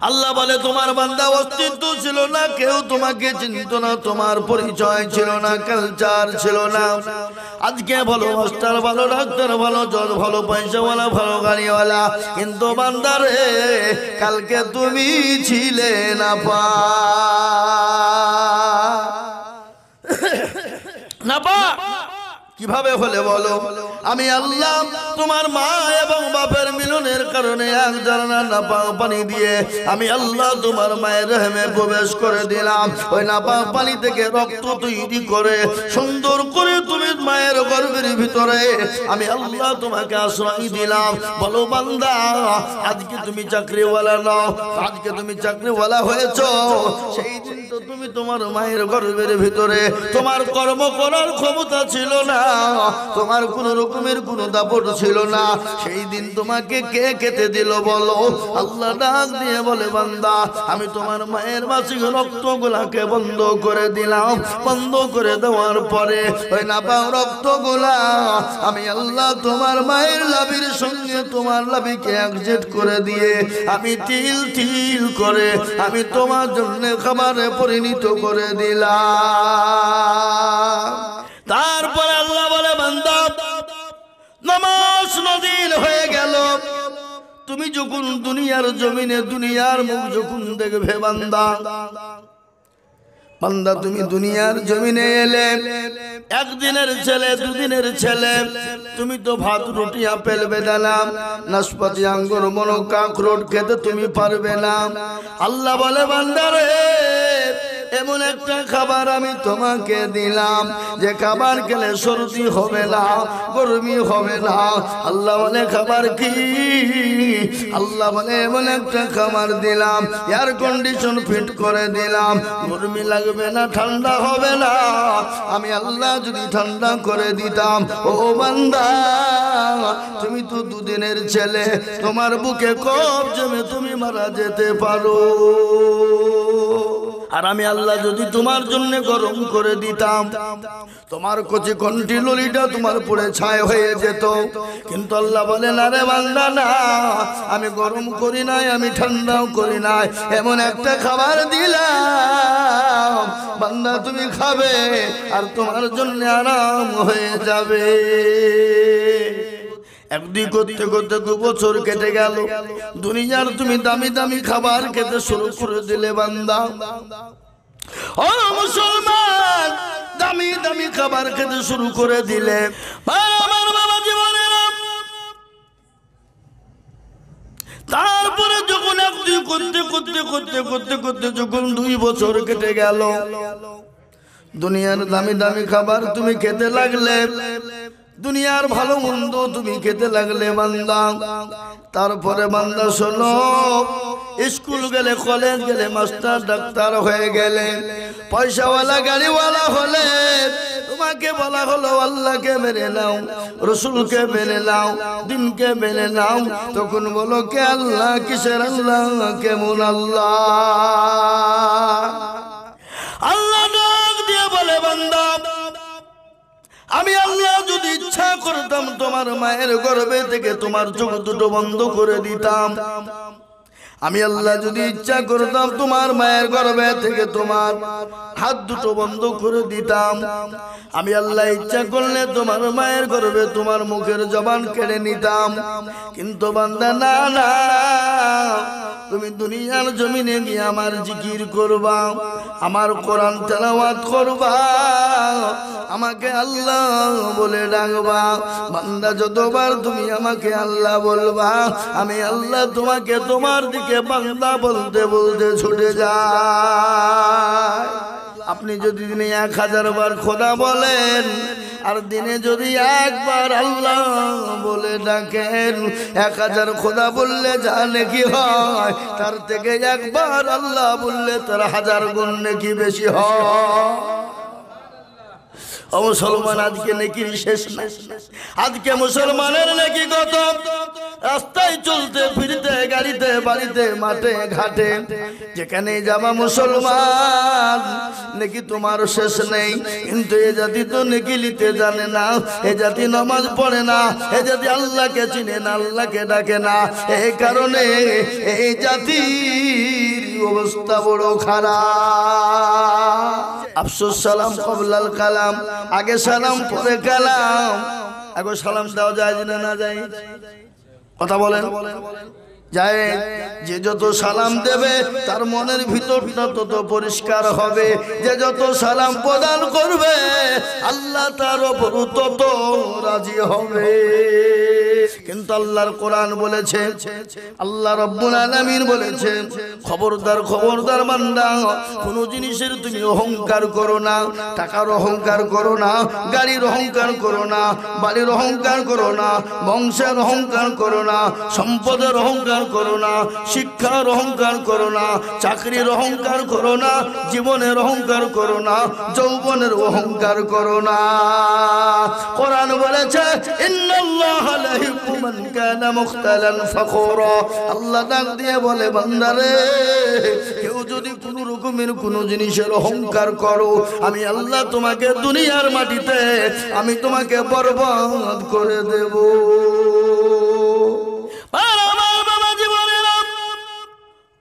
আল্লাহ বলে তোমার বান্দা অস্তিত্ব ছিল না, কেউ তোমাকে চিনত না, তোমার পরিচয় ছিল না, কালচার ছিল না। আজকে ভালো মাস্টার, ভালো ডাক্তার, ভালো জজ, ভালো পয়সাওয়ালা, ভালো গাড়িওয়ালা, কিন্তু বান্দারে কালকে তুমি ছিলে না পা। কিভাবে হলে বলো? আমি আল্লাহ তোমার মা এবং বাপের মিলনের কারণে এক ঝর্ণা নাপাক পানি দিয়ে আমি আল্লাহ তোমার মায়ের রহমে প্রবেশ করে দিলাম। ওই নাপাক পানি থেকে রক্ত তৈরি করে সুন্দর করে তুমি মায়ের গর্ভের ভিতরে আমি আল্লাহ তোমাকে আশ্রয় দিলাম। বলো বান্দা, আজকে তুমি চাকরিওয়ালা নাও, আজকে তুমি চাকরিওয়ালা হয়েছো, সেই দিন তো তুমি তোমার মায়ের গর্ভের ভিতরে তোমার কর্ম করার ক্ষমতা ছিল না, তোমার কোন রকমের কোন দাপট ছিল না। সেই দিন তোমাকে কে খেতে দিল বলো? আল্লাহ ডাক দিয়ে বলে বান্দা, আমি তোমার মায়ের মাসিক রক্তগুলাকে বন্ধ করে দিলাম। বন্ধ করে দেওয়ার পরে ওই নাপাক রক্তগুলা আমি আল্লাহ তোমার মায়ের লাভির সঙ্গে তোমার লাভিকে একজেট করে দিয়ে আমি তিল তিল করে আমি তোমার জন্য খাবারে পরিণত করে দিলাম। তারপরে আল্লাহ বলে বান্দা, নামাজ নদীর হয়ে গেল, তুমি যখন দুনিয়ার জমিনে দুনিয়ার মুখ যখন দেখবে বান্দা, বান্দা তুমি দুনিয়ার জমিনে এলে একদিনের ছেলে, দুদিনের ছেলে, তুমি তো ভাত রুটি আপেল বেদানা নাশপাতি আঙ্গুর মনোকা আখরোট খেতে তুমি পারবে না। আল্লাহ বলে বান্দারে, এমন একটা খাবার আমি তোমাকে দিলাম যে খাবার খেলে সর্দি হবে না, গরমি হবে না। আল্লাহ বলে খাবার কি? আল্লাহ বলে এমন একটা খাবার দিলাম, এয়ার কন্ডিশন ফিট করে দিলাম, গরমি লাগবে না, ঠান্ডা হবে না। আমি আল্লাহ যদি ঠান্ডা করে দিতাম, ও বান্দা তুমি তো দুদিনের ছেলে, তোমার বুকে কফ জমে তুমি মারা যেতে পারো। আর আমি আল্লাহ যদি তোমার জন্য গরম করে দিতাম, তোমার কচি কণ্ঠি ললিটা তোমার পুড়ে ছায় হয়ে যেত। কিন্তু আল্লাহ বলে না রে বান্দা, না, আমি গরম করি নাই, আমি ঠান্ডাও করি নাই, এমন একটা খাবার দিলাম বান্দা তুমি খাবে আর তোমার জন্য আরাম হয়ে যাবে। একদিন করতে করতে 2 বছর কেটে গেল, দুনিয়ার তুমি দামি দামি খাবার খেতে শুরু করে দিলে বান্দা। ও মুসলমান, দামি দামি খাবার খেতে শুরু করে দিলে। আমার বাবা জীবনেরা তারপরে যখন একদিন করতে করতে করতে করতে করতে যখন 2 বছর কেটে গেল, দুনিয়ার দামি দামি খাবার তুমি খেতে লাগলে, দুনিয়ার ভালো মন্দ তুমি খেতে লাগলে বান্দা। তারপরে বান্দা শোনো, স্কুল গেলে, কলেজ গেলে, মাস্টার ডাক্তার হয়ে গেলে, পয়সাওয়ালা গাড়িওয়ালা হলে, তোমাকে বলা হলো আল্লাহকে মেনে নাও, রসুলকে মেনে নাও, দিনকে মেনে নাও। তখন বলো কে আল্লাহ? কিসের আল্লাহ? কেমন আল্লাহ? আল্লাহ ডাক দিয়ে বলে বান্দা, আমি আল্লাহ যদি ইচ্ছা করতাম তোমার মায়ের গর্ভে থেকে তোমার চোখ দুটো বন্ধ করে দিতাম। আমি আল্লাহ যদি ইচ্ছা করতাম তোমার মায়ের গর্ভে থেকে তোমার হাত দুটো বন্ধ করে দিতাম। আমি আল্লাহ ইচ্ছা করলে তোমার মায়ের গর্ভে তোমার মুখের জবান কেড়ে নিতাম। কিন্তু বান্দা না, না, তুমি দুনিয়ার জমিনে গিয়ে আমার জিকির করবা, আমার কোরআন তেলাওয়াত করবা, আমাকে আল্লাহ বলে ডাকবা। বান্দা যতবার তুমি আমাকে আল্লাহ বলবা, আমি আল্লাহ তোমাকে তোমার দিকে বান্দা বলতে বলতে ছুটে যায়। আপনি যদি দিনে 1000 বার খোদা বলেন আর দিনে যদি একবার আল্লাহ বলে ডাকেন, 1000 খোদা বললে যা নেকি হয়, তার থেকে একবার আল্লাহ বললে তার 1000 গুণ নেকি বেশি হয়। ও মুসলমান, আজকে নেকির শেষ নাই। আজকে মুসলমানের নেকি কত? রাস্তায় চলতে ফিরতে গাড়িতে বাড়িতে মাঠে ঘাটে যেখানে যাবা মুসলমান নাকি তোমার শেষ নেই। কিন্তু এ জাতি তো নেকি লিতে জানে না, এ জাতি নামাজ পড়ে না, এ জাতি আল্লাহকে চিনে না, আল্লাহকে ডাকে না। এই কারণে এই জাতির অবস্থা বড় খারাপ। আফসোস সালাম কবলাল কালাম, আগে সালাম পরে কালাম। আগে সালাম দেওয়া যায় না যায়? কথা বলেন যায়। যে যত সালাম দেবে তার মনের ভিতরটা তত পরিষ্কার হবে। যে যত সালাম প্রদান করবে আল্লাহ তার উপর তত রাজি হবে। কিন্তু আল্লাহর কোরআন বলেছে, আল্লাহ রাব্বুল আলামিন বলেছে, খবরদার খবরদার বান্দা, কোন জিনিসের তুমি অহংকার করো না। টাকার অহংকার করো না, গাড়ির অহংকার করো না, বাড়ির অহংকার করো না, বংশের অহংকার করো না, সম্পদের অহংকার করো না, শিক্ষার অহংকার করো না, চাকরির অহংকার করো না, জীবনের অহংকার করো না, যৌবনের অহংকার করো না। কোরআন বলেছে ইন্নাল্লাহা লা ইউহিব্বু মান কানা মুখতালান ফাখুরা। আল্লাহ ডাক দিয়ে বলে, বান্দারে, কেউ যদি কোন রকমের কোন জিনিসের অহংকার করো, আমি আল্লাহ তোমাকে দুনিয়ার মাটিতে আমি তোমাকে বরবাদ করে দেব।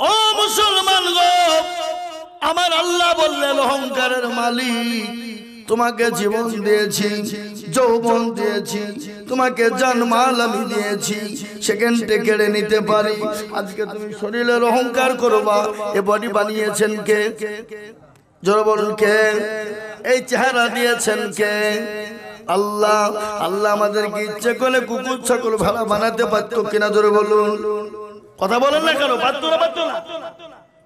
ও মুসলমান গো, আমার আল্লাহ বললেন অহংকারের মালিক, তোমাকে জীবন দিয়েছি, যৌবন দিয়েছি, তোমাকে জানমাল আমি দিয়েছি, সেকেন্ডে কেড়ে নিতে পারি। আজকে তুমি শরীরের অহংকার করবা। এ বডি বানিয়েছেন কে? জোরে বলুন কে? এই চেহারা দিয়েছেন কে? আল্লাহ। আল্লাহ আমাদেরকে ইচ্ছে করলে কুকুর ছাগল ভাড়া বানাতে পারতো কিনা? জোরে বলুন। কথা বলেন না কেন? পারতো না, পারতো না।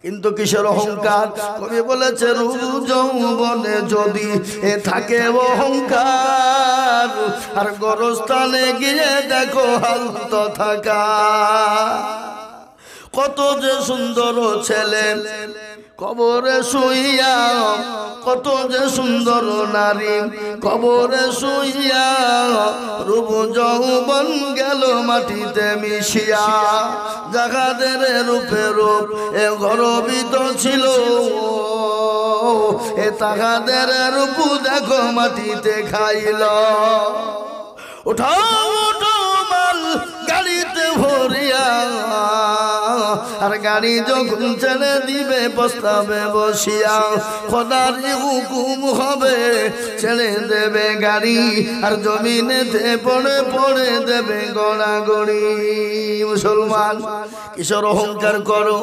কিন্তু কিসের অহংকার? কবি বলেছে, রূপ যৌবনে যদি এ থাকে অহংকার, আর গোরস্থানে গিয়ে দেখো হালত থাকা। কত যে সুন্দর ছেলে কবরে শুইয়া, কত যে সুন্দর নারী কবরে শুইয়া, রূপ যৌবন গেল মাটিতে মিশিয়া। জাগাদের রূপে রূপ এ গর্বিত ছিল, এ তাহাদের রূপ দেখো মাটিতে খাইল। উঠাও উঠাও মাল গাড়িতে ভরিয়া, আর গাড়ি যখন ছেড়ে দিবে প্রস্তাবে বসিয়া, খোদার হুকুম হবে ছেড়ে দেবে গাড়ি, আর জমিনেতে পড়ে পড়ে দেবে গড়াগড়ি। মুসলমান, কিশোর অহংকার করো?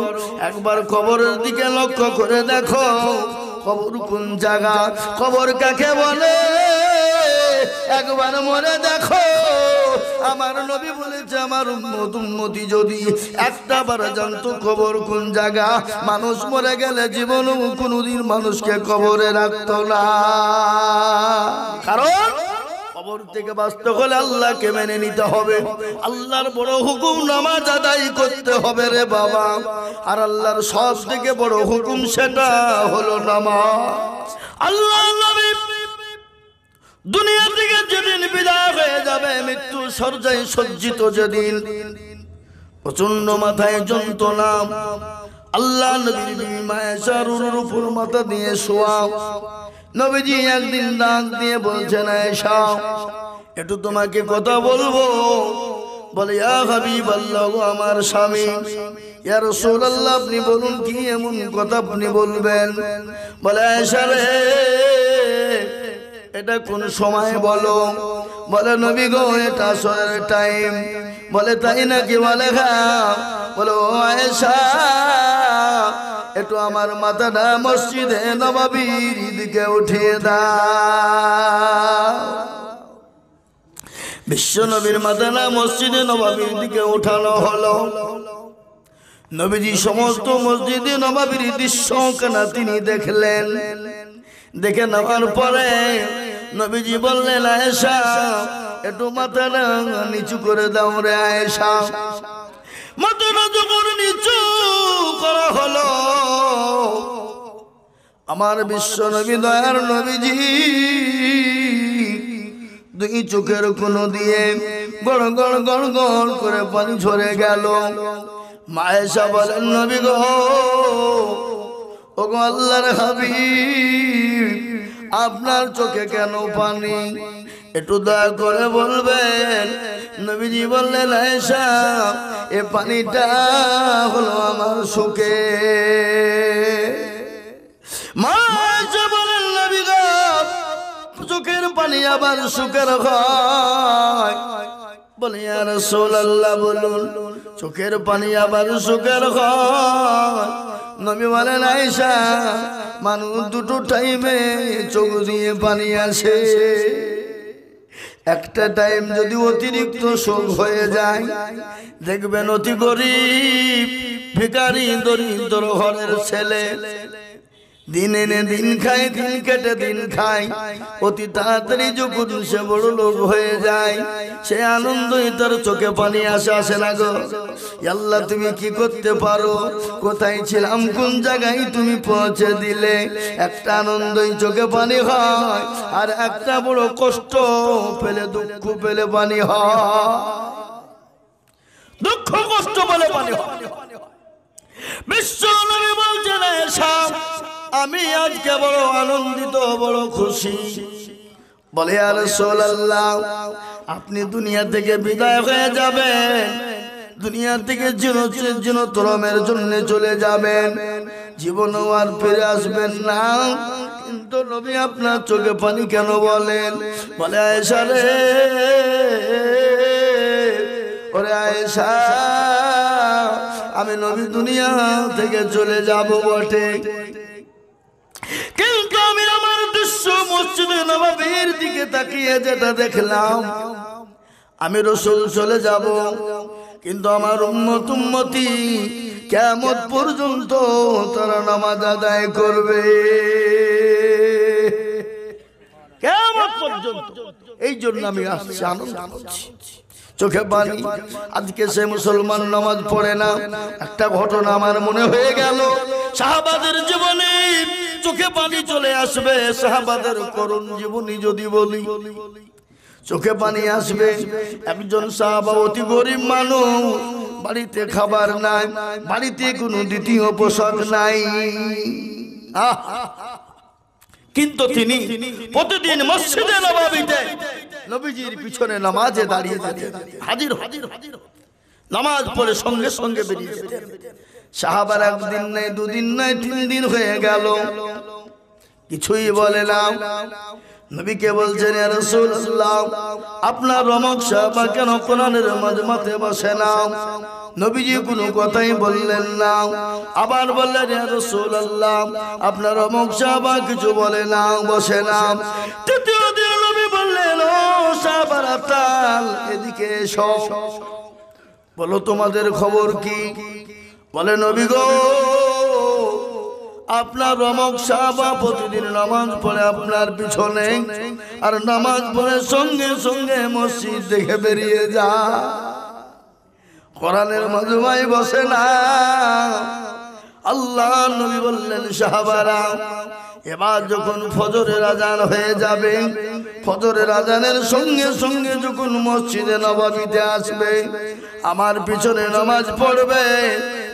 একবার কবরের দিকে লক্ষ্য করে দেখো, কবর কোন জায়গা, কবর কাকে বলে একবার মরে দেখো। আমার নবী বলেছে, আমার উম্মতি যদি একটা বার জানতো কবর কোন জায়গা, মানুষ মরে গেলে জীবনও কোনদিন মানুষকে কবরে রাখতো না। কারণ কবর থেকে বাঁচতে হলে আল্লাহকে মেনে নিতে হবে। আল্লাহর বড় হুকুম নামাজ আদায় করতে হবে রে বাবা। আর আল্লাহর সব থেকে বড় হুকুম সেটা হলো নামাজ। আল্লাহ নবী দুনিয়া থেকে যেদিন বিদায় হয়ে যাবে, মৃত্যু শয্যায় সজ্জিত যেদিন, প্রচন্ড মাথায় যন্ত্রণা। আল্লাহ নবী মায়েশার উপর মাথা দিয়ে শোয়া। নবীজি একদিন ডাক দিয়ে বলছেন, আয়েশা, একটু তোমাকে কথা বলবো। বলে, ইয়া হাবিবাল্লাহ, আমার স্বামী। ইয়া রাসূলুল্লাহ, আপনি বলুন, কি এমন কথা আপনি বলবেন? বলে, আয়েশা রে, এটা কোন সময় বলো? বলে, নবী গো, এটা আসরের টাইম। বলে, তাই নাকি? বলে, হ্যাঁ। বলে, ও আয়েশা, একটু আমার মাথাটা মসজিদে নববীর দিকে উঠিয়ে দাও। বিশ্ব নবীর মাথাটা মসজিদে নববীর দিকে উঠানো হলো। নবীজি সমস্ত মসজিদে নববীর দৃশ্যখানা তিনি দেখলেন। দেখে নেওয়ার পরে নবীজি বললেন, আয়েশা, একটু মাথাটা নিচু করে দাও রে আয়েশা। মাথাটা যখন নিচু করা হলো, আমার বিশ্ব নবী দয়ার নবীজি দুই চোখের কোণ দিয়ে গড় গড় গড় গড় করে পানি ঝরে গেল। মা আয়েশা বলেন, নবী গো, ওগো আল্লাহর হাবিব, আপনার চোখে কেন পানি? একটু দয়া করে বলবেন। নবীজি বললেন, আয়েশা, এ পানিটা হলো আমার সুখে। মা আয়েশা বলেন, নবী গো, চোখের পানি আবার সুখের হয়? বলে, ইয়া রাসূলুল্লাহ, বলুন, চোখের পানি আবার সুখের হয়? নবী বলেন, আয়েশা, মানুষ দুটো টাইমে চোখ দিয়ে পানি আসে। একটা টাইম যদি অতিরিক্ত শোক হয়ে যায়, দেখবেন অতি গরিব ভিখারি দরিদ্র ঘরের ছেলে দিন এনে দিন খায়, দিন কেটে দিন খায়, অতি তাড়াতাড়ি যখন সে বড় লোক হয়ে যায়, সে আনন্দই তার চোখে পানি আসে না গো। আল্লাহ, তুমি কি করতে পারো? কোথায় ছিলাম, কোন জায়গায় তুমি পৌঁছে দিলে। একটা আনন্দই চোখে পানি হয়, আর একটা বড় কষ্ট পেলে, দুঃখ পেলে পানি হয়। দুঃখ কষ্ট পেলে পানি হয়। বিশ্ব নবী বলছেন, আয়েশা, আমি আজকে বড় আনন্দিত, বড় খুশি। বলে, ইয়া রাসূলুল্লাহ, আপনি দুনিয়া থেকে বিদায় হয়ে যাবেন, দুনিয়া থেকে চিরতরের জন্য চলে যাবেন, জীবনও আর ফিরে আসবেন না। কিন্তু নবী, আপনার চোখে পানি কেন বলেন? বলে, আয়েশা রে, ওরে আয়েশা, আমি নবী দুনিয়া থেকে চলে যাব বটে, কিন্তু আমি আমার দৃশ্য মসজিদে নববীর দিকে তাকিয়ে যেটা দেখলাম, আমি রাসূল চলে যাব, কিন্তু আমার উম্মতি কিয়ামত পর্যন্ত তারা নামাজ আদায় করবে, কিয়ামত পর্যন্ত। এই জন্য আমি আসছি, আনন্দ করছি, চোখে পানি। আজকে সে মুসলমান নামাজ পড়ে না। একটা ঘটনা আমার মনে হয়ে গেল, সাহাবাদের জীবনে চোখে পানি চলে আসবে। সাহাবাদের করুণ জীবনী যদি বলি, চোখে পানি আসবে। একজন সাহাবা অতি গরিব মানুষ, বাড়িতে খাবার নাই, বাড়িতে কোনো দ্বিতীয় পোশাক নাই, কিন্তু তিনি প্রতিদিন মসজিদে নববীতে নবীজির পিছনে নামাজে দাঁড়িয়ে যেতেন, হাজির হাজির হাজির নামাজ পড়ে সঙ্গে সঙ্গে বেরিয়ে যেতেন। সাহাবার একদিন নাই, দুদিন নাই, 3 দিন হয়ে গেল, কিছুই বলে না। নবীকে বলছেন, ইয়া রাসূলুল্লাহ, আপনার রমক সাহাবা কেন কোরআনের মাজমাতে বসে না? নবীজি কোনো কথাই বললেন না। আবার বললেন, ইয়া রাসূলুল্লাহ, আপনার রমক সাহাবা কিছু বলে না, বসে না। তৃতীয় দিন নবী বললেন, ও সাহাবারা, তাল এদিকে এসো, বলো তোমাদের খবর কি? বলে, নবী গো, আপনার রমক সাহাবা প্রতিদিন নামাজ পড়ে আপনার পিছনে, আর নামাজ পড়ে সঙ্গে সঙ্গে মসজিদ দেখে বেরিয়ে যা, কোরআনের মাজমায় বসে না। আল্লাহ নবী বললেন, সাহাবারা, এবার যখন ফজরের আজান হয়ে যাবে, ফজরের আজানের সঙ্গে সঙ্গে যখন মসজিদে নববীতে আসবে, আমার পিছনে নামাজ পড়বে,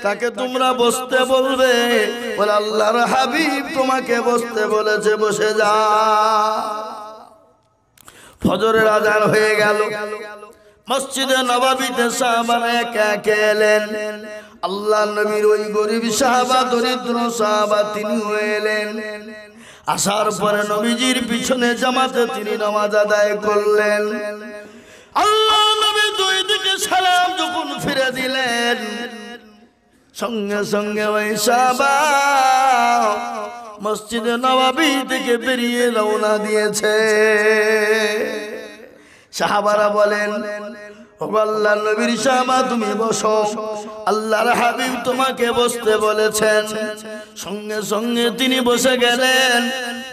তাকে তোমরা বসতে বলবে, বলে, আল্লাহর হাবিব তোমাকে বসতে বলেছে, বসে যা। ফজরের আজান হয়ে গেল, মসজিদে নববীতে সাহাবারা একে একে এলেন। আল্লাহ নবীর ওই গরিব সাহাবা, দরিদ্র সাহাবা, তিনি এলেন। আসার পরে নবীজির পিছনে জামাতে তিনি নামাজ আদায় করলেন। আল্লাহ নবী দুই দিকে সালাম যখন ফিরে দিলেন, সঙ্গে সঙ্গে ওই সাহাবা মসজিদে নববী থেকে বেরিয়ে রওনা দিয়েছে। সাহাবারা বলেন, ও আল্লাহর নবীর সাহাবা, তুমি বসো, আল্লাহর হাবিব তোমাকে বসতে বলেছেন। সঙ্গে সঙ্গে তিনি বসে গেলেন।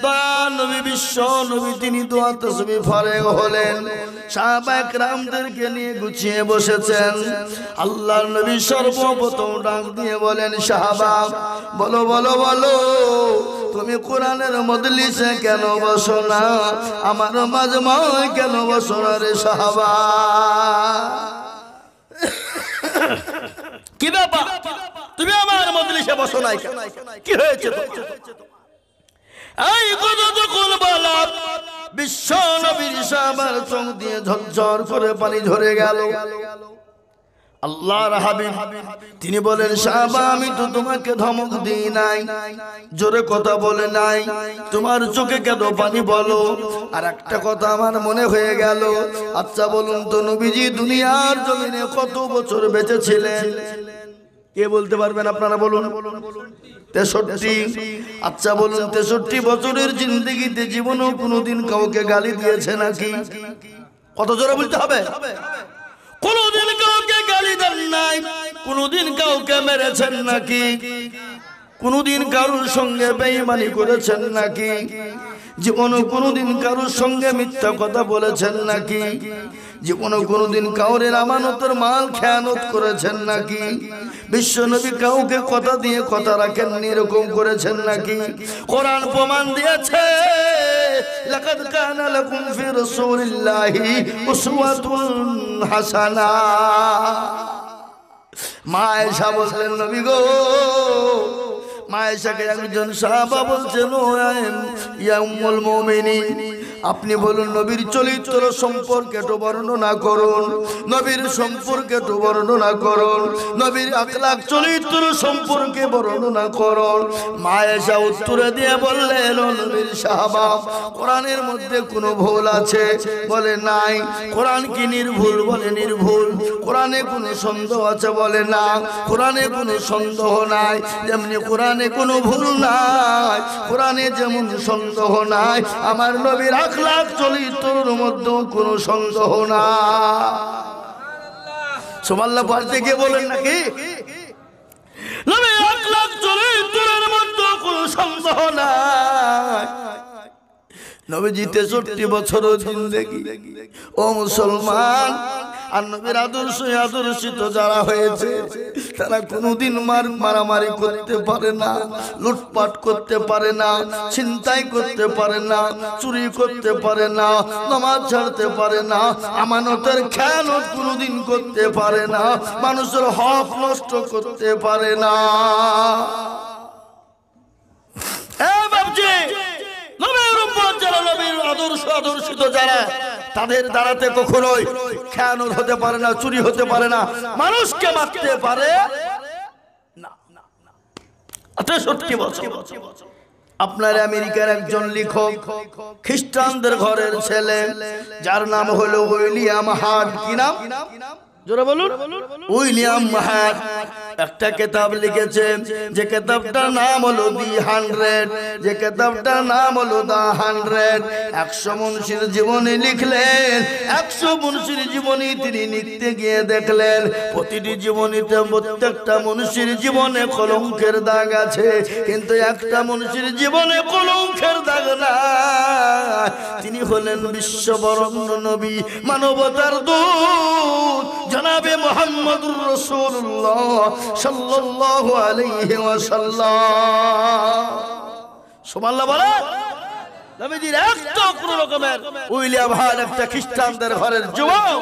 দয়ার নবী, বিশ্ব নবী, তিনি দোয়া তাসবিহ ফারেগ হলেন, সাহাবা کرامদেরকে নিয়ে গুছিয়ে বসেছেন। আল্লাহর নবী সর্বপ্রথম ডাক দিয়ে বলেন, সাহাবা, বলো বলো বলো, তুমি কোরআনের মজলিসে কেন বসো না, আমার মাজমায় কেন বসো না রে সাহাবা? কি ব্যাপার, তুমি আমার মজলিসে বসো নাই, কি হয়েছে? এই কথা যখন বললাম, বিশ্ব নবীর সাহাবার চোখ দিয়ে ঝরঝর করে পানি ঝরে গেল। আল্লাহর হাবিব তিনি বলেন, সাহাবা আমি তো তোমাকে ধমক দিই নাই, জোরে কথা বলে নাই, তোমার চোখে কেন পানি বলো? আর একটা কথা আমার মনে হয়ে গেল, আচ্ছা বলুন তো নবীজি দুনিয়ার জমিনে কত বছর বেঁচে ছিলেন? কে বলতে পারবেন আপনারা বলুন? 63। আচ্ছা বলুন 63 বছরের জিন্দেগিতে জীবনেও কোনোদিন কাউকে গালি দিয়েছে নাকি? কত জোরে বলতে হবে? কোনদিন কাউকে গালি দেন নাই? কোনদিন কাউকে মেরেছেন নাকি? কোনদিন কারোর সঙ্গে বেঈমানি করেছেন নাকি? জীবনে কোনদিন কারোর সঙ্গে মিথ্যা কথা বলেছেন নাকি? জীবনে কোনদিন কাউরের আমানতের মাল খেয়ানত করেছেন নাকি? বিশ্বনবী কাউকে কথা দিয়ে কথা রাখেননি, এরকম করেছেন নাকি? কোরআন প্রমাণ দিয়েছে, লাকাদ কানা লাকুম ফি রাসূলিল্লাহি উসওয়াতুন হাসানা। মা আয়েশা বললেন, নবী গো, মা আয়েশাকে একজন সাহাবা বলছেন, ও ইয়া উম্মুল মুমিনিন, আপনি বলুন নবীর চরিত্র সম্পর্কে একটু বর্ণনা করুন, নবীর সম্পর্কে একটু বর্ণনা করুন, নবীর আখলাক চরিত্র সম্পর্কে বর্ণনা করুন। মা আয়েশা উত্তরে দিয়ে বললেন, ও নবীর সাহাবা, কোরআনের মধ্যে কোনো ভুল আছে? বলে নাই। কোরআন কি নির্ভুল? বলে নির্ভুল। কোরআনে কোনো সন্দেহ আছে? বলে না, কোরআনে কোনো সন্দেহ নাই। যেমনি কোরআনে কোনো ভুল নাই, কোরআনে যেমন সন্দেহ নাই, আমার নবীর আখলাক চরিত্রের মধ্যেও কোনো সন্দেহ না। সুবহানাল্লাহ পড়তে গিয়ে বলেন নাকি নবীর আখলাক চরিত্রের মধ্যে কোনো সন্দেহ নাই। নবীজি 63 বছর জিন্দেগি। ও মুসলমান, আর নবীর আদর্শিত যারা হয়েছে তারা কোনোদিন মারামারি করতে পারে না, লুটপাট করতে পারে না, ছিনতাই করতে পারে না, চুরি করতে পারে না, নামাজ ছাড়তে পারে না, আমানতের খেয়ানত কোনোদিন করতে পারে না, মানুষের হক নষ্ট করতে পারে না। নবীর উম্মত যারা, নবীর আদর্শিত যারা, তাদের দ্বারাতে কখনোই খেয়ানত হতে পারে না, চুরি হতে পারে না, মানুষকে মারতে পারে না। 63 বছর। আপনার আমেরিকার একজন লেখক, খ্রিস্টানদের ঘরের ছেলে, যার নাম হলো উইলিয়াম হার্ট। কি নাম? জোরে বলুন। উইলিয়াম হার্ট একটা কিতাব লিখেছেন, যে কিতাবটার নাম হলো দি 100, যে কিতাবটার নাম হলো দা 100। 100 মুন্সির জীবনী লিখলেন। 100 মুন্সির জীবনী তিনি লিখতে গিয়ে দেখলেন, প্রতিটি জীবনীতে প্রত্যেকটা মুন্সির জীবনে কলঙ্কের দাগ আছে, কিন্তু একটা মুন্সির জীবনে কলঙ্কের দাগ নাই। তিনি হলেন বিশ্ববরণ্য নবী, মানবতার দূত জনাবে মুহাম্মদুর রাসূলুল্লাহ সাল্লাল্লাহু আলাইহি ওয়াসাল্লাম। সুবহানাল্লাহ বলে। নবীজির একটা কোনো রকমের উইলিয়াম হার্ট একটা খ্রিস্টানদের ঘরের যুবক,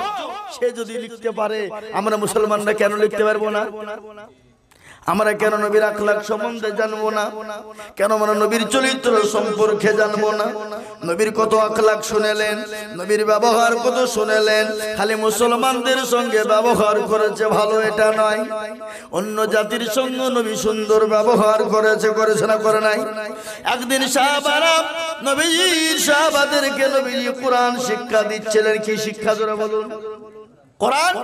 সে যদি লিখতে পারে, আমরা মুসলমানরা কেন লিখতে পারবো না? আমরা কেন নবীর আখলাক সম্বন্ধে জানবো না? কেন আমরা নবীর চরিত্র সম্পর্কে জানবো না? নবীর কত আখলাক শুনেলেন, নবীর ব্যবহার কত শুনেলেন। খালি মুসলমানদের সঙ্গে ব্যবহার করেছে ভালো এটা নয়, অন্য জাতির সঙ্গে নবী সুন্দর ব্যবহার করেছে না করে নাই? একদিন সাহাবারা নবীর সাহাবাদেরকে নবীজি কোরআন শিক্ষা দিচ্ছিলেন। কি শিক্ষা জোরে বলুন? কোরআন।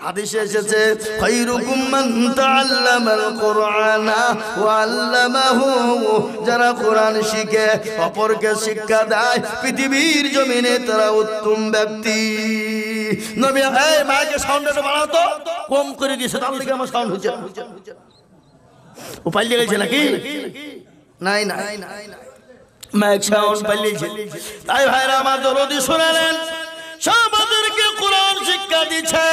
হাদিসে এসেছে, খায়রুকুম মান তাআল্লামাল কুরআনা ওয়া আল্লামাহু, যারা কোরআন শিখে অপরকে শিক্ষা দেয়, পৃথিবীর জমিনে তারা উত্তম ব্যক্তি। নবী এই মাইকে সাউন্ডটা বাড়াও তো, কম করে দিয়েছে, তার দিকে আমার সাউন্ড হচ্ছে। ও পাল্টে গেছে নাকি? নাই মাইক সাউন্ড পাল্টেছে। তাই ভাইরা আমার দরদি শুনালেন, সাহাবাদেরকে কোরআন শিক্ষা দিচ্ছে।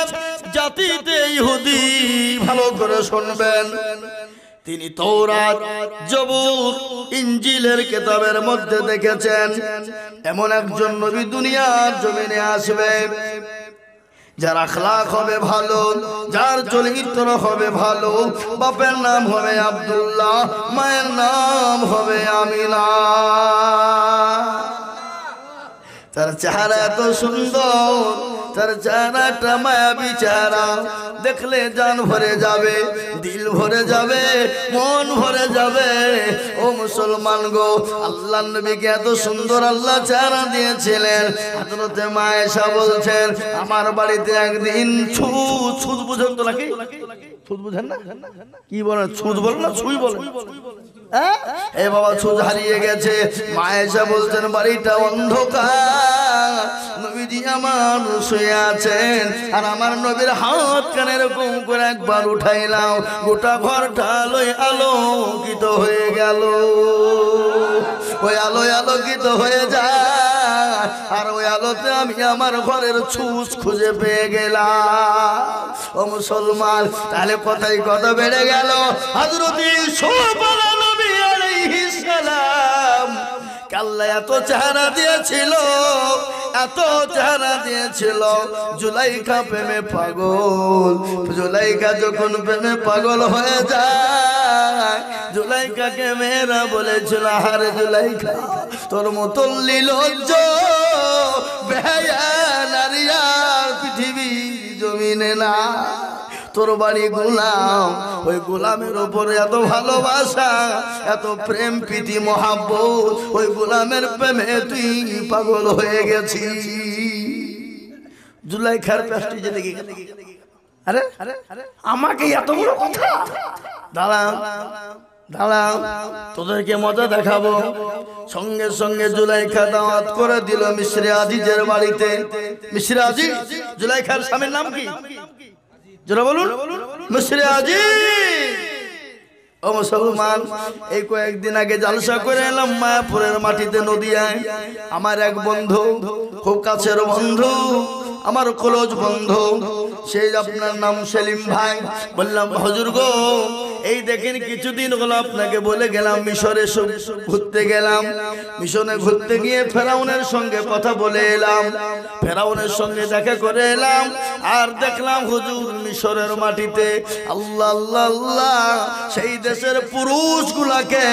জাতিতে ইহুদি, ভালো করে শুনবেন, তিনি তৌরাত, জবুর, ইনজিলের কিতাবের মধ্যে দেখেছেন এমন একজন নবী দুনিয়ার জমিনে আসবে যার আখলাক হবে ভালো, যার চরিত্র হবে ভালো। বাপের নাম হবে আব্দুল্লাহ, মায়ের নাম হবে আমিনা। তার চেহারা এত সুন্দর, তার চেহারাটা মায়াবী চেহারা, দেখলে জান ভরে যাবে, দিল ভরে যাবে, মন ভরে যাবে। ও মুসলমান গো, আল্লাহ নবীকে এত সুন্দর আল্লাহ চেহারা দিয়েছিলেন। হযরতে মা আয়েশা বলছেন, আমার বাড়িতে একদিন ছুঁচ বুঝেন তো নাকি? ছুঁচ বুঝেন না? কি বলেন? ছুঁচ বলেন না ছুঁই বলেন? এ বাবা, ছুঁচ হারিয়ে গেছে। মা আয়েশা বলছেন, বাড়িটা অন্ধকার, নবীজি আমার শুয়ে আছেন, আর আমার নবীর হাত কানে এরকম করে একবার উঠাইলাম, গোটা ঘরটা আলোয় আলোকিত হয়ে গেল। ওই আলোয় আলোকিত হয়ে যায়, আর ওই আলোতে আমি আমার ঘরের ছুঁচ খুঁজে পেয়ে গেলাম। ও মুসলমান, তাহলে কথাই কথা বেড়ে গেল। হযরত ইউসুফ নবী আলাইহিস সালাম আল্লাহ এত চেহারা দিয়েছিল, এত চেহারা দিয়েছিল। জুলাইখা প্রেমে পাগল, জুলাইখা যখন প্রেমে পাগল হয়ে যায়, জুলাইখাকে মেয়েরা বলেছিল, আরে জুলাইখা, তোর মতো নির্লজ্জ বেহায়া নারী আর পৃথিবী জমিনে না। তোর বাড়ি গোলাম, ওই গোলামের উপরে এত ভালোবাসা, এত প্রেম প্রীতি মহাব্বত, ওই গোলামের প্রেমে তুই পাগল হয়ে গেছি। জুলাইখার প্রেস্টিজে লেগে গেল। আরে আমাকে এত বড় কথা, দাঁড়াও দাঁড়াও, তোদেরকে মজা দেখাবো। সঙ্গে সঙ্গে জুলাইখা দাওয়াত করে দিল মিসরে আজিজের বাড়িতে। মিসরে আজিজ, জুলাইখার স্বামীর নাম কি? যারা বলুন, মিসরে আজিজ। ও মুসলমান, এই কয়েকদিন আগে জালসা করে এলাম মায়াপুরের মাটিতে, নদিয়ায়। আমার এক বন্ধু, খুব কাছের বন্ধু, আমার ক্লোজ বন্ধু, সেই আপনার নাম সেলিম ভাই। বললাম, হুজুর গো, এই দেখেন কিছুদিন হলো আপনাকে বলে গেলাম মিশরে ঘুরতে গেলাম। মিশনে ঘুরতে গিয়ে ফেরাউনের সঙ্গে কথা বলে এলাম, ফেরাউনের সঙ্গে দেখা করে এলাম। আর দেখলাম হুজুর, মিশরের মাটিতে আল্লাহ আল্লাহ আল্লাহ, সেই দেশের পুরুষগুলাকে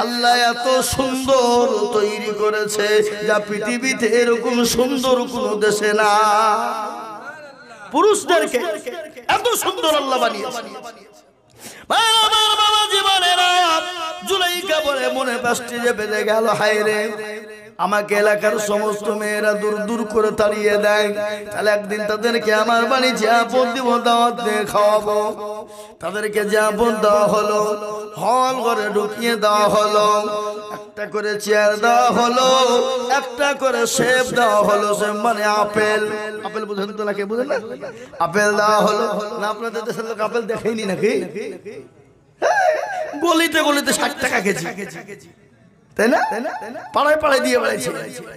আল্লাহ এত সুন্দর তৈরি করেছে, যা পৃথিবীতে এরকম সুন্দর কোন দেশে না। পুরুষদেরকে এত সুন্দর আল্লাহ বানিয়েছে। জুলাইখা বলে মনে প্রেস্টিজে বেঁধে গেল, হায় রে, আমাকে এলাকার সমস্ত মেয়েরা দূর দূর করে তাড়িয়ে দেয়, তাহলে একদিন তাদেরকে আমার বাড়ি জিয়াপন দিব, দাওয়াত দিয়ে খাওয়াবো। তাদেরকে জিয়াপন দেওয়া হলো, হল ঘরে ঢুকিয়ে দেওয়া হলো, একটা করে চেয়ার দেওয়া হলো, একটা করে সেব দেওয়া হলো, সেব মানে আপেল। আপেল বুঝেন তো নাকি? বুঝেন না? আপেল দেওয়া হলো না? আপনাদের দেশের লোক আপেল দেখেনি নাকি? গলিতে গলিতে 60 টাকা কেজি, তাই না? পাড়ায় পাড়ায় দিয়ে বেড়াইছে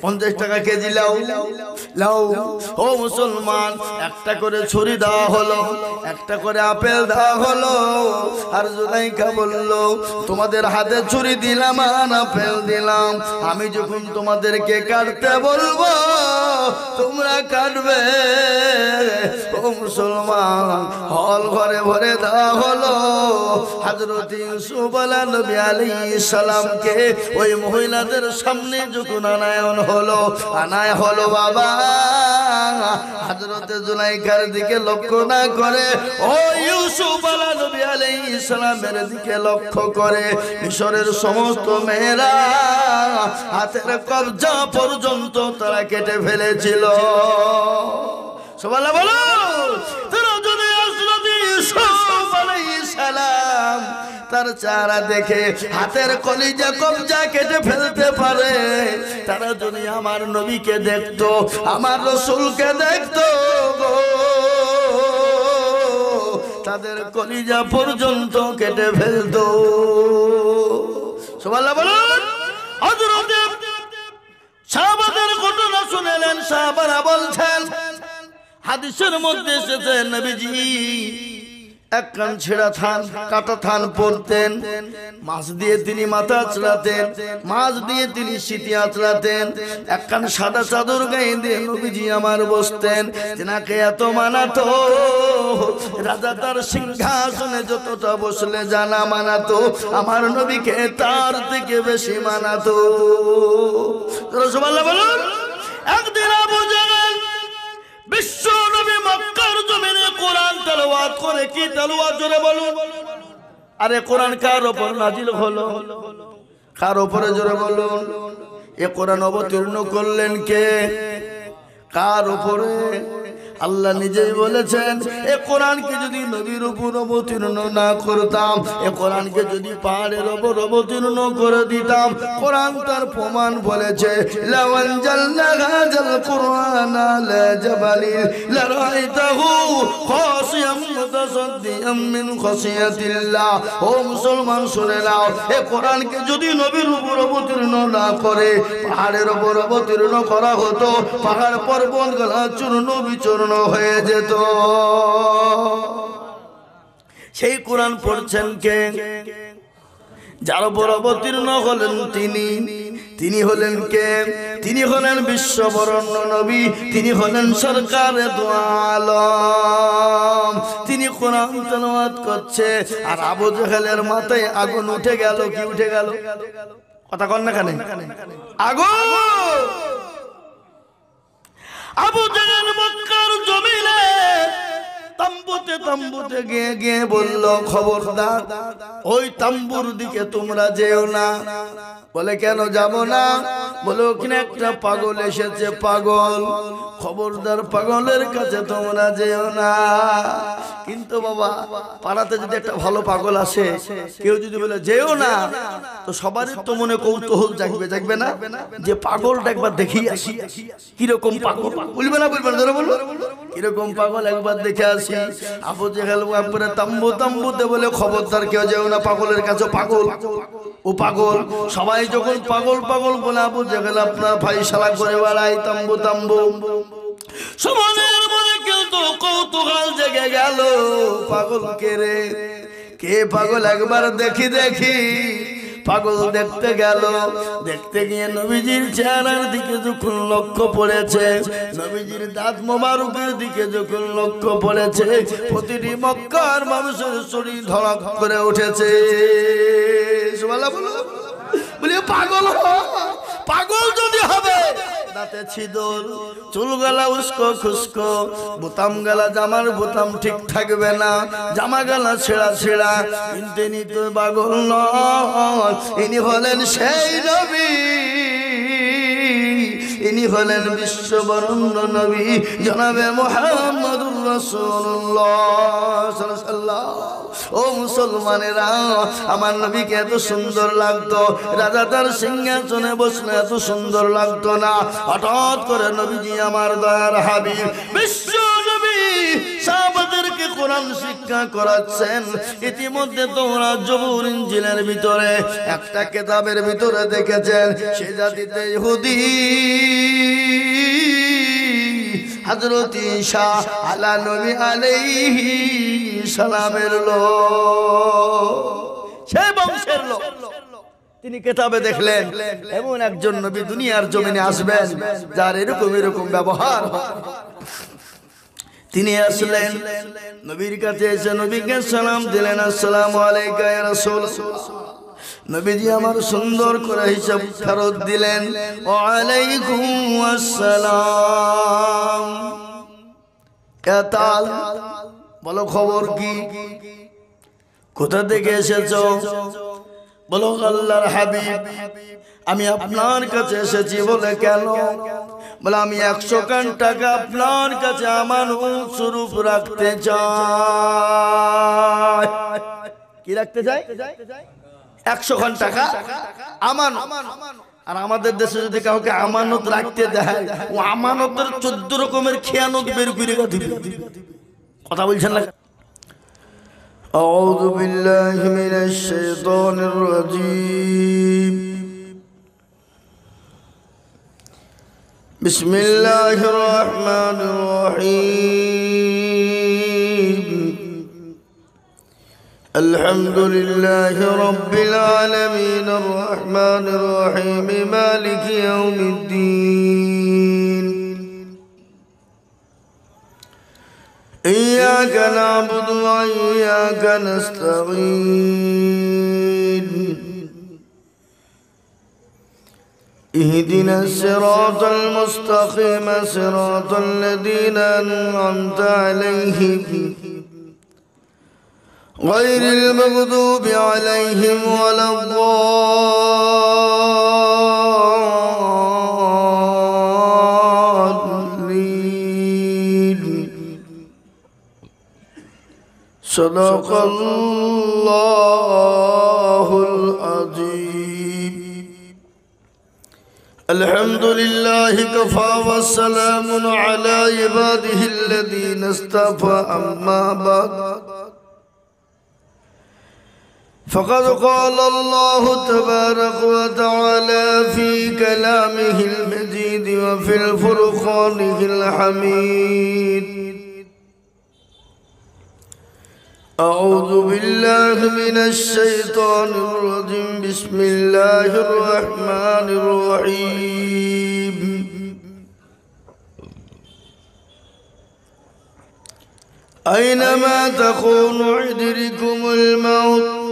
50 টাকা কেজি লাউ লাউ। ও মুসলমান, একটা করে ছুরি দেওয়া হলো, একটা করে আপেল দেওয়া হলো। আর জুলাইখা বলল, তোমাদের হাতে ছুরি দিলাম আর আপেল দিলাম, আমি যখন তোমাদেরকে কাটতে বলবো তোমরা কাটবে। ও মুসলমান, হল ঘরে ভরে দেওয়া হলো। হযরত ইউসুফ নবী আলাইহিস সালামকে ওই মহিলাদের সামনে যখন আনায়ন হলো, আনায় হলো বাবা, হযরতে জুলাইখার দিকে লক্ষ্য না করে ও ইউসুফ নবী আলাইহিস সালামের দিকে লক্ষ্য করে মিশরের সমস্ত মেয়েরা হাতের কবজা পর্যন্ত তারা কেটে ফেলেছিল। সুবহানাল্লাহ বলো। তারা যদি হযরত ইউসুফ আলাইহিস সালাম তার চেহারা দেখে হাতের কলিজা কবজা কেটে ফেলতে পারে, তারা যদি আমার নবীকে দেখতো, আমার রাসূলকে দেখতো, তাদের কলিজা পর্যন্ত কেটে ফেলতো। সুবহানাল্লাহ বলুন। হযরত সাহাবাদের ঘটনা শুনলেন, সাহাবারা বলছেন, হাদিসের মধ্যে এসেছে নবীজি এক কান ছেঁড়া থান কাটা থান পরতেন, মাছ দিয়ে তিনি মাথা আঁচড়াতেন, মাছ দিয়ে তিনি সিটি আঁচড়াতেন, এক কান সাদা চাদর গায়ে দিয়ে নবীজি আমার বসতেন। তেনাকে এত মানাতো, রাজা তার সিংহাসনে যতটা বসলে জানা মানাতো, আমার নবীকে তার থেকে বেশি মানাতো। সুবহানাল্লাহ বলুন। একদিন আবু জাহেল বিশ্ব নবী মক্কার জমিনে কোরআন তেলাওয়াত করে, কি তেলাওয়াত জোরে বলুন। আরে কোরআন কার উপর নাজিল হলো? কার উপরে জোরে বলুন। এ কোরআন অবতীর্ণ করলেন কে? কার উপরে? আল্লাহ নিজেই বলেছেন, এ কোরআনকে যদি নবীর উপর অবতীর্ণ না করতাম, এ কোরআনকে যদি পাহাড়ের উপর অবতীর্ণ করে দিতাম, কোরআন তার প্রমাণ বলেছে, লাউ আনজালনা হাযাল কুরআনা আলা জাবালিন লারাআইতাহু খাশিয়াম মুতাসাদ্দিয়াম মিন খাশিয়াতিল্লাহ। ও মুসলমান শুনে নাও, এ কোরআনকে যদি নবীর উপর অবতীর্ণ না করে পাহাড়ের উপর অবতীর্ণ করা হতো, পাহাড় পর্বতগুলো চূর্ণ বিচূর্ণ হয়ে যেত। সেই কোরআন পড়ছেন কে? যার উপর অবতীর্ণ হলেন তিনি হলেন কে? তিনি হলেন বিশ্ববরণ্য নবী, তিনি হলেন সরকারে দু আলম। তিনি কোরআন তেলাওয়াত করছে, আর আবু জাহেলের মাথায় আগুন উঠে গেল। কি উঠে গেল? কথা কন না কেন? আগুন। আবু জাহেল মক্কার জমিনে তাম্বুতে গিয়ে বলল, খবরদার ওই তাম্বুর দিকে তোমরা যেও না। বলে কেন যাব না? বলে ওখানে একটা পাগল এসেছে, পাগল, খবরদার পাগলের কাছে তোমরা যেও না। কিন্তু বাবা, পাড়াতে যদি একটা ভালো পাগল আসে, কেউ যদি বলে যেও না, তো সবারই তো মনে কৌতূহল জাগবে না, যে পাগলটা একবার দেখি আসি, কিরকম পাগল। বলবে না ধরে বলবো, কিরকম পাগল একবার দেখে আসি। আবু জাহেল একবারে তাম্বুতে বলে, খবরদার কেউ যেও না পাগলের কাছে, পাগল, ও পাগল। সবাই যখন পাগল বলে আবু জাহেল আপনার ফাইসালা করে বেড়ায়, তাম্বু। সমাজের মনে কেউ তো কৌতূহল জেগে গেল, পাগল কে রে? কে পাগল? একবার দেখি। পাগল দেখতে গেল। দেখতে গিয়ে নবীজির চেহারার দিকে যখন লক্ষ্য পড়েছে, নবীজির দাঁত মোবারকের দিকে যখন লক্ষ্য পড়েছে, প্রতিটি মক্কার মানুষের শরীর ধড়ক করে উঠেছে। সুবহানাল্লাহ বলি, পাগল যদি হবে, দাঁতে ছিদল, চুল গলা উস্কো খুস্কো, বোতাম গলা জামার বোতাম ঠিক থাকবে না, জামা গলা ছেঁড়া। কিন্তু ইনি তো পাগল নন, ইনি হলেন সেই নবী, ইনি হলেন বিশ্ববরণ্য নবী জনাবে মুহাম্মদুর রাসূলুল্লাহ সাল্লাল্লাহু। ও মুসলমানেরা, আমার নবীকে এত সুন্দর লাগতো, রাজা তার সিংহাসনে বসলে এত সুন্দর লাগতো না। হঠাৎ করে নবীজি আমার দয়ার হাবিব বিশ্ব নবী সাহাবাদেরকে কোরআন শিক্ষা করাচ্ছেন। ইতিমধ্যে তোমরা জবুর ইনজিলের ভিতরে একটা কিতাবের ভিতরে দেখেছেন, সে জাতিতে ইহুদি হযরত ঈসা আলা নবী আলাইহি সালামের লোক, সেই বংশের লোক। তিনি কিতাবে দেখলেন এমন একজন নবী দুনিয়ার জমিনে আসবেন যার এরকম ব্যবহার। তিনি আসলেন, নবীর কাছে এসে নবীকে সালাম দিলেন, আসসালামু আলাইকা ইয়া রাসূলুল্লাহ। নবীজি আমার সুন্দর করে হিসাব ফেরত দিলেন, ওয়া আলাইকুম আসসালাম। এতাল বলো, খবর কি? কোথা থেকে এসেছো? বলো, আল্লাহর হাবিব আমি আপনার কাছে এসেছি। বলে কেন? বলে আমি 100 কান টাকা আপনার কাছে আমানত স্বরূপ রাখতে চাই। কি রাখতে চাই? 100 খান টাকা আমানত। আর আমাদের দেশে যদি কাউকে আমানত রাখতে দেয়, ও আমানতের 14 রকমের খেয়ানত বের করে দিবে। কথা বলছেন না? আউযু বিল্লাহি মিনাশ শাইতানির রাজীম। বিসমিল্লাহির রাহমানির রাহিম। الحمد لله رب العالمين الرحمن الرحيم مالك يوم الدين إياك نعبد وإياك نستعين اهدنا الصراط المستقيم صراط الذين أنعمت عليهم غير المغضوب عليهم ولا الضالين صدق الله العظيم الحمد لله كفى والسلام على عباده الذين اصطفى أما بعد فقد قال الله تبارك وتعالى في كلامه المجيد وفي الفرقان الحميد أعوذ بالله من الشيطان الرجيم بسم الله الرحمن الرحيم أينما تكونوا يدرككم الموت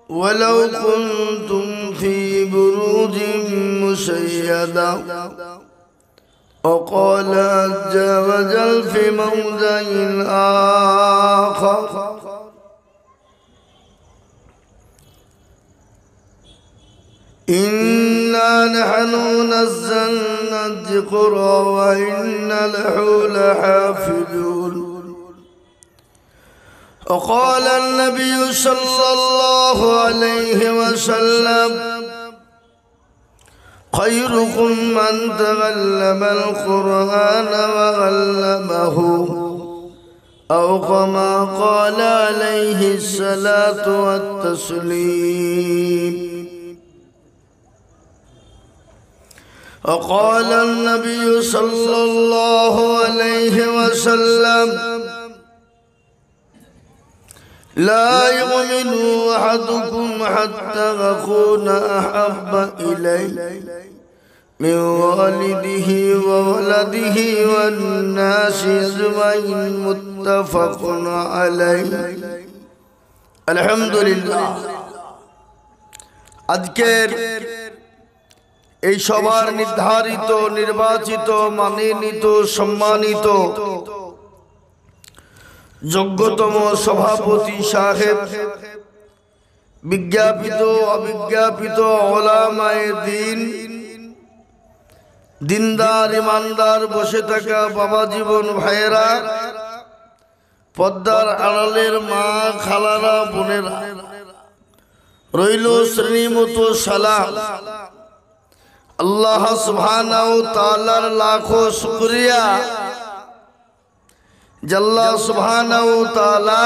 ولو كنتم في بروج مشيدة وقال عز وجل في موضع آخر إنا نحن نزلنا الذكر وإنا له لحافظون وقال النبي صلى الله عليه وسلم خيركم من تعلم القرآن وعلمه أو كما قال عليه الصلاة والتسليم وقال النبي صلى الله عليه وسلم لا يؤمن أحدكم حتى أكون أحب إليه من والده وولده والناس أجمعين متفق عليه الحمد لله আজকের এই সবার নির্ধারিত নির্বাচিত মানিত সম্মানিত যোগ্যতম সভাপতি সাহেব বিজ্ঞাপিত অবিজ্ঞাপিত ওলামায়ে দ্বীন দিনদার ইমানদার বসে থাকা বাবা জীবন ভাইয়েরা পদ্মার আড়ালের মা খালারা বোনেরা রইল শ্রেণীমতো সালাম আল্লাহ সুবহানাহু তাআলার লাখো শুকরিয়া আল্লাহ সুবহানাহু তাআলা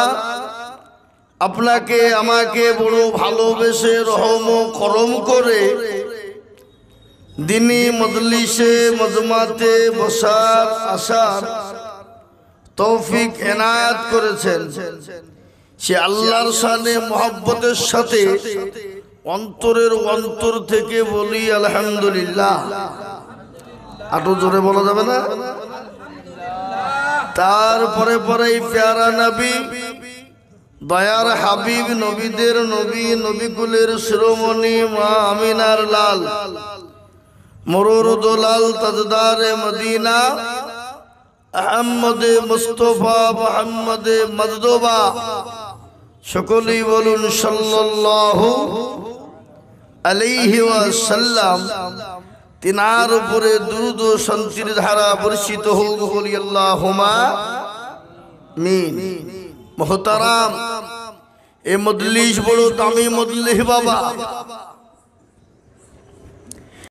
আপনাকে আমাকে বড় ভালোবেসে রহম ও করম করে দিনী মজলিসে মজমাতে বসার আসার তৌফিক এনায়েত করেছেন সে আল্লাহর শানে মহব্বতের সাথে অন্তরের অন্তর থেকে বলি আলহামদুলিল্লাহ। আরো জোরে বলা যাবে না? তারপরে পরেই প্যারা নবী দয়ার হাবিব নবীদের নবী নবীকুলের শিরোমণি মা আমিনার লাল মরুর দোলাল তাজদারে মদিনা আহমদে মুস্তফা মুহাম্মদে মজদুবা সকলেই বলুন সাল্লাল্লাহু আলাইহি ওয়াসাল্লাম। তিনার উপরে দুরূদ ও শান্তির ধারা বর্ষিত হোক, বলি আল্লাহুম্মা আমিন। মুহতারাম, এ মজলিস বড় দামি মজলিস বাবা।